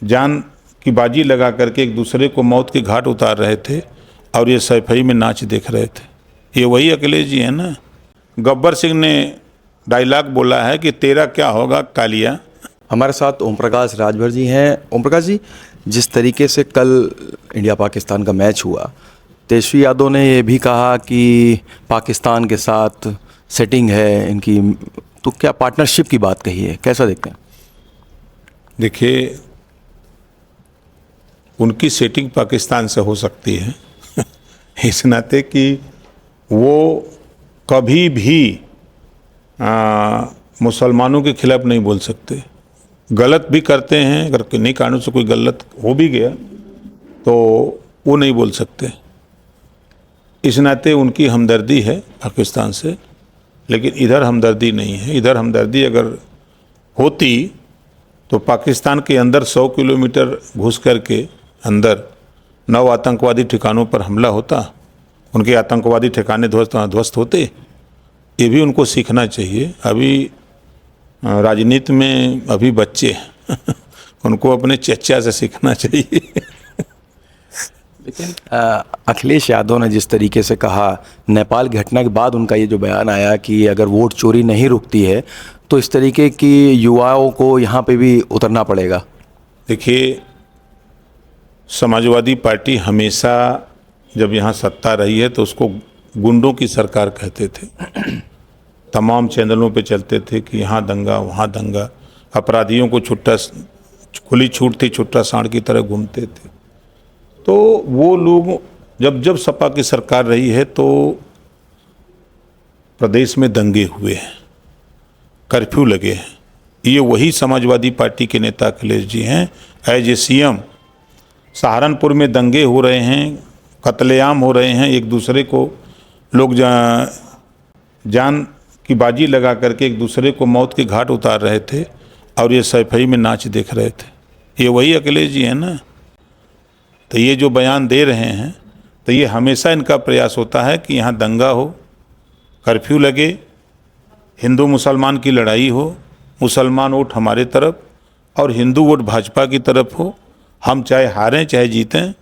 जान की बाजी लगा करके एक दूसरे को मौत के घाट उतार रहे थे और ये सैफई में नाच देख रहे थे। ये वही अखिलेश जी हैं ना। गब्बर सिंह ने डायलॉग बोला है कि तेरा क्या होगा कालिया। हमारे साथ ओम प्रकाश राजभर जी हैं। ओम प्रकाश जी, जिस तरीके से कल इंडिया पाकिस्तान का मैच हुआ, तेजस्वी यादव ने ये भी कहा कि पाकिस्तान के साथ सेटिंग है इनकी, तो क्या पार्टनरशिप की बात कही है, कैसा देखते हैं? देखिए, उनकी सेटिंग पाकिस्तान से हो सकती है इस नाते कि वो कभी भी मुसलमानों के खिलाफ नहीं बोल सकते। गलत भी करते हैं, अगर किन्हीं कारणों से कोई गलत हो भी गया तो वो नहीं बोल सकते। इस नाते उनकी हमदर्दी है पाकिस्तान से, लेकिन इधर हमदर्दी नहीं है। इधर हमदर्दी अगर होती तो पाकिस्तान के अंदर 100 किलोमीटर घुस करके अंदर 9 आतंकवादी ठिकानों पर हमला होता, उनके आतंकवादी ठिकाने ध्वस्त होते। ये भी उनको सीखना चाहिए। अभी राजनीति में अभी बच्चे उनको अपने चचा से सीखना चाहिए लेकिन अखिलेश यादव ने जिस तरीके से कहा, नेपाल की घटना के बाद उनका ये जो बयान आया कि अगर वोट चोरी नहीं रुकती है तो इस तरीके की युवाओं को यहाँ पे भी उतरना पड़ेगा। देखिए, समाजवादी पार्टी हमेशा जब यहाँ सत्ता रही है तो उसको गुंडों की सरकार कहते थे। तमाम चैनलों पे चलते थे कि यहाँ दंगा वहाँ दंगा, अपराधियों को छुट्टा खुली छूट थी, छुट्टा सांड की तरह घूमते थे। तो वो लोग जब जब सपा की सरकार रही है तो प्रदेश में दंगे हुए हैं, कर्फ्यू लगे हैं। ये वही समाजवादी पार्टी के नेता अखिलेश जी हैं। एज ए सीएम सहारनपुर में दंगे हो रहे हैं, कत्लेआम हो रहे हैं, एक दूसरे को लोग जान की बाजी लगा करके एक दूसरे को मौत के घाट उतार रहे थे और ये सैफई में नाच देख रहे थे। ये वही अखिलेश जी हैं ना। तो ये जो बयान दे रहे हैं तो ये हमेशा इनका प्रयास होता है कि यहाँ दंगा हो, कर्फ्यू लगे, हिंदू मुसलमान की लड़ाई हो, मुसलमान वोट हमारे तरफ और हिंदू वोट भाजपा की तरफ हो। हम चाहे हारें चाहे जीतें,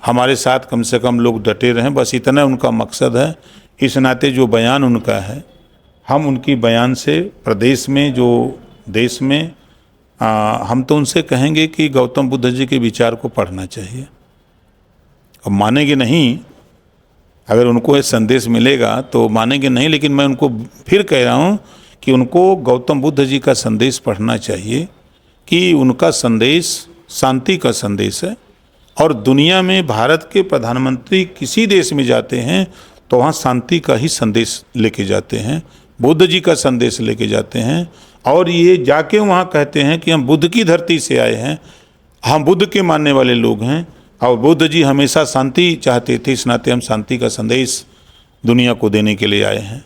हमारे साथ कम से कम लोग डटे रहें, बस इतना उनका मकसद है। इस नाते जो बयान उनका है, हम उनकी बयान से प्रदेश में जो देश में हम तो उनसे कहेंगे कि गौतम बुद्ध जी के विचार को पढ़ना चाहिए। अब मानेंगे नहीं, अगर उनको ये संदेश मिलेगा तो मानेंगे नहीं, लेकिन मैं उनको फिर कह रहा हूँ कि उनको गौतम बुद्ध जी का संदेश पढ़ना चाहिए कि उनका संदेश शांति का संदेश है। और दुनिया में भारत के प्रधानमंत्री किसी देश में जाते हैं तो वहाँ शांति का ही संदेश लेके जाते हैं, बुद्ध जी का संदेश लेके जाते हैं। और ये जाके वहाँ कहते हैं कि हम बुद्ध की धरती से आए हैं, हम बुद्ध के मानने वाले लोग हैं और बुद्ध जी हमेशा शांति चाहते थे, इस नाते हम शांति का संदेश दुनिया को देने के लिए आए हैं।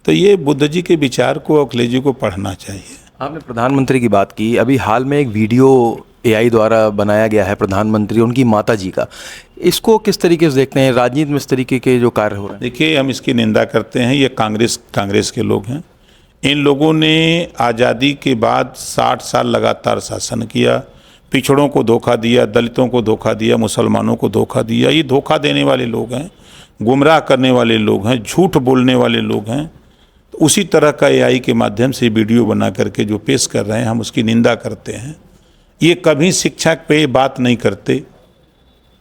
तो ये बुद्ध जी के विचार को अखिलेश जी को पढ़ना चाहिए। आपने प्रधानमंत्री की बात की, अभी हाल में एक वीडियो एआई द्वारा बनाया गया है प्रधानमंत्री उनकी माता जी का, इसको किस तरीके से देखते हैं? राजनीति में इस तरीके के जो कार्य हो रहे हैं, देखिए, हम इसकी निंदा करते हैं। ये कांग्रेस के लोग हैं। इन लोगों ने आज़ादी के बाद 60 साल लगातार शासन किया, पिछड़ों को धोखा दिया, दलितों को धोखा दिया, मुसलमानों को धोखा दिया। ये धोखा देने वाले लोग हैं, गुमराह करने वाले लोग हैं, झूठ बोलने वाले लोग हैं। तो उसी तरह का एआई के माध्यम से वीडियो बना करके जो पेश कर रहे हैं, हम उसकी निंदा करते हैं। ये कभी शिक्षा पे बात नहीं करते,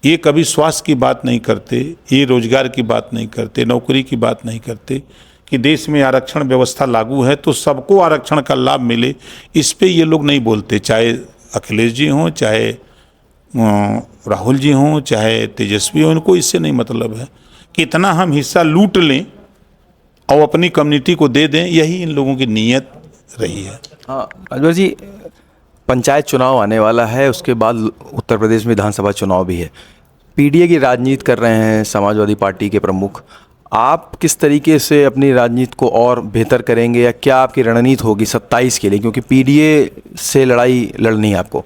ये कभी स्वास्थ्य की बात नहीं करते, ये रोजगार की बात नहीं करते, नौकरी की बात नहीं करते कि देश में आरक्षण व्यवस्था लागू है तो सबको आरक्षण का लाभ मिले। इस पे ये लोग नहीं बोलते, चाहे अखिलेश जी हों, चाहे राहुल जी हों, चाहे तेजस्वी हों, इनको इससे नहीं मतलब है। कितना हम हिस्सा लूट लें और अपनी कम्युनिटी को दे दें, यही इन लोगों की नीयत रही है। हाँ राजभर जी, पंचायत चुनाव आने वाला है, उसके बाद उत्तर प्रदेश में विधानसभा चुनाव भी है। पीडीए की राजनीति कर रहे हैं समाजवादी पार्टी के प्रमुख, आप किस तरीके से अपनी राजनीति को और बेहतर करेंगे या क्या आपकी रणनीति होगी 27 के लिए, क्योंकि पीडीए से लड़ाई लड़नी है आपको?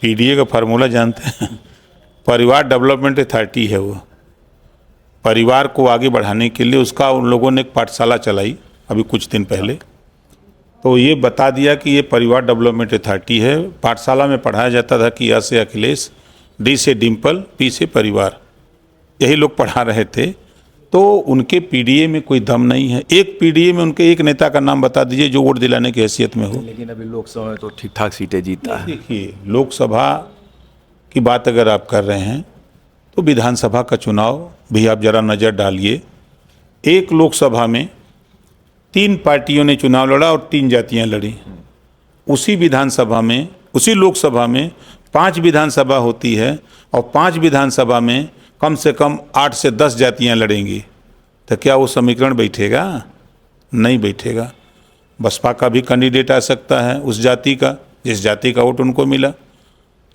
पीडीए का फार्मूला जानते हैं? परिवार डेवलपमेंट अथॉरिटी है। वो परिवार को आगे बढ़ाने के लिए उसका उन लोगों ने एक पाठशाला चलाई अभी कुछ दिन पहले। तो ये बता दिया कि ये परिवार डेवलपमेंट अथॉरिटी है। पाठशाला में पढ़ाया जाता था कि A से अखिलेश, D से डिम्पल, P से परिवार, यही लोग पढ़ा रहे थे। तो उनके पीडीए में कोई दम नहीं है। एक पीडीए में उनके एक नेता का नाम बता दीजिए जो वोट दिलाने की हैसियत में हो। लेकिन अभी लोकसभा में तो ठीक ठाक सीटें जीतता है। देखिए, लोकसभा की बात अगर आप कर रहे हैं तो विधानसभा का चुनाव भी आप जरा नज़र डालिए। एक लोकसभा में 3 पार्टियों ने चुनाव लड़ा और 3 जातियां लड़ी। उसी विधानसभा में, उसी लोकसभा में 5 विधानसभा होती है और 5 विधानसभा में कम से कम 8 से 10 जातियां लड़ेंगी। तो क्या वो समीकरण बैठेगा? नहीं बैठेगा। बसपा का भी कैंडिडेट आ सकता है उस जाति का, जिस जाति का वोट उनको मिला।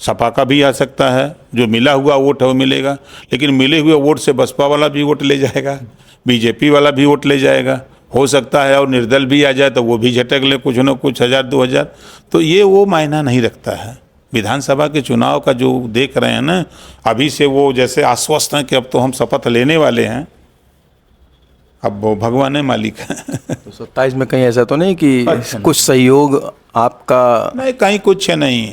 सपा का भी आ सकता है, जो मिला हुआ वोट है वो मिलेगा। लेकिन मिले हुए वोट से बसपा वाला भी वोट ले जाएगा, बीजेपी वाला भी वोट ले जाएगा, हो सकता है। और निर्दल भी आ जाए तो वो भी झटक ले कुछ न कुछ 1000-2000। तो ये वो मायना नहीं रखता है। विधानसभा के चुनाव का जो देख रहे हैं ना, अभी से वो जैसे आश्वस्त हैं कि अब तो हम शपथ लेने वाले हैं, अब वो भगवान है मालिक है। तो 27 में कहीं ऐसा तो नहीं कि कुछ सहयोग आपका? नहीं, कहीं कुछ नहीं।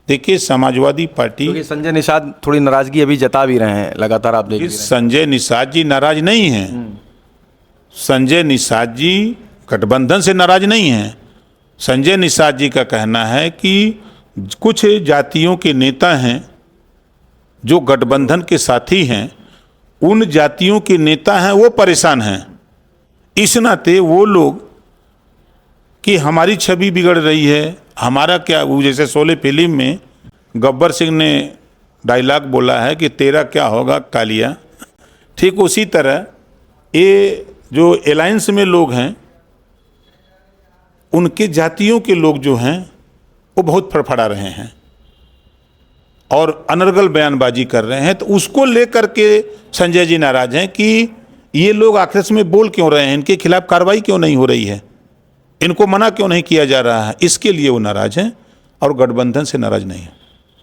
देखिए, समाजवादी पार्टी, क्योंकि संजय निषाद थोड़ी नाराजगी अभी जता भी रहे हैं, लगातार आप देख भी रहे हैं। संजय निषाद जी नाराज नहीं हैं। संजय निषाद जी गठबंधन से नाराज नहीं हैं। संजय निषाद जी का कहना है कि कुछ जातियों के नेता हैं जो गठबंधन के साथी हैं, उन जातियों के नेता हैं वो परेशान हैं। इस नाते वो लोग कि हमारी छवि बिगड़ रही है, हमारा क्या, वो जैसे शोले फिल्म में गब्बर सिंह ने डायलॉग बोला है कि तेरा क्या होगा कालिया, ठीक उसी तरह ये जो अलायंस में लोग हैं, उनके जातियों के लोग जो हैं वो बहुत फड़फड़ा रहे हैं और अनर्गल बयानबाजी कर रहे हैं। तो उसको लेकर के संजय जी नाराज हैं कि ये लोग आखिर में बोल क्यों रहे हैं, इनके खिलाफ कार्रवाई क्यों नहीं हो रही है, इनको मना क्यों नहीं किया जा रहा है। इसके लिए वो नाराज हैं और गठबंधन से नाराज नहीं है।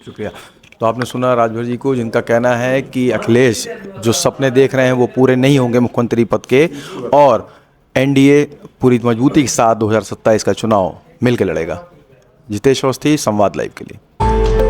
शुक्रिया। तो आपने सुना राजभर जी को, जिनका कहना है कि अखिलेश जो सपने देख रहे हैं वो पूरे नहीं होंगे मुख्यमंत्री पद के, और एनडीए पूरी मजबूती के साथ 2027 का चुनाव मिलकर लड़ेगा। जितेश अवस्थी, संवाद लाइव के लिए।